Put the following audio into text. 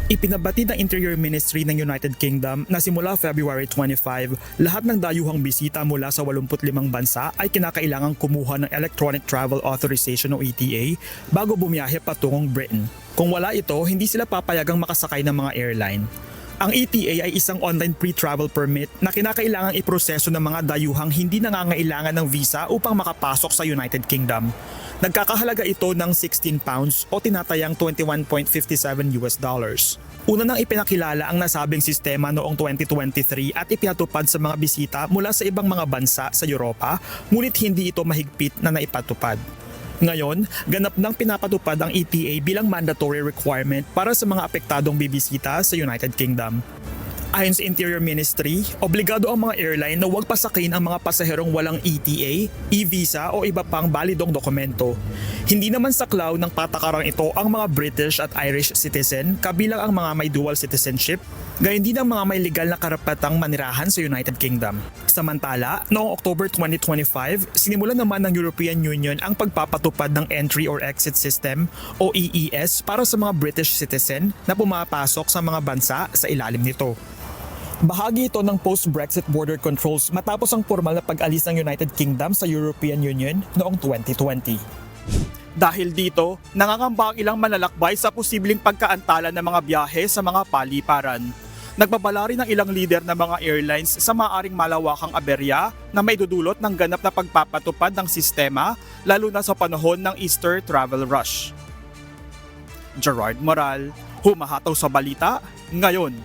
Ipinabati ng Interior Ministry ng United Kingdom na simula February 25, lahat ng dayuhang bisita mula sa 85 bansa ay kinakailangang kumuha ng Electronic Travel Authorization o ETA bago bumiyahe patungong Britain. Kung wala ito, hindi sila papayagang makasakay ng mga airline. Ang ETA ay isang online pre-travel permit na kinakailangang iproseso ng mga dayuhang hindi nangangailangan ng visa upang makapasok sa United Kingdom. Nagkakahalaga ito ng 16 pounds o tinatayang $21.57. Una nang ipinakilala ang nasabing sistema noong 2023 at ipinatupad sa mga bisita mula sa ibang mga bansa sa Europa, ngunit hindi ito mahigpit na naipatupad. Ngayon, ganap nang pinapatupad ang ETA bilang mandatory requirement para sa mga apektadong bibisita sa United Kingdom. Ayon sa Interior Ministry, obligado ang mga airline na huwag pasakin ang mga pasaherong walang ETA, e-visa o iba pang balidong dokumento. Hindi naman saklaw ng patakarang ito ang mga British at Irish citizen kabilang ang mga may dual citizenship, gayon din ang mga may legal na karapatang manirahan sa United Kingdom. Samantala, noong October 2025, sinimulan naman ng European Union ang pagpapatupad ng Entry or Exit System o EES para sa mga British citizen na pumapasok sa mga bansa sa ilalim nito. Bahagi ito ng post-Brexit border controls matapos ang formal na pag-alis ng United Kingdom sa European Union noong 2020. Dahil dito, nangangamba ang ilang manlalakbay sa posibleng pagkaantala ng mga biyahe sa mga paliparan. Nagbabala rin ng ilang leader ng mga airlines sa maaring malawakang aberya na may dudulot ng ganap na pagpapatupad ng sistema lalo na sa panahon ng Easter travel rush. Gerard Moral, humahataw sa balita, ngayon.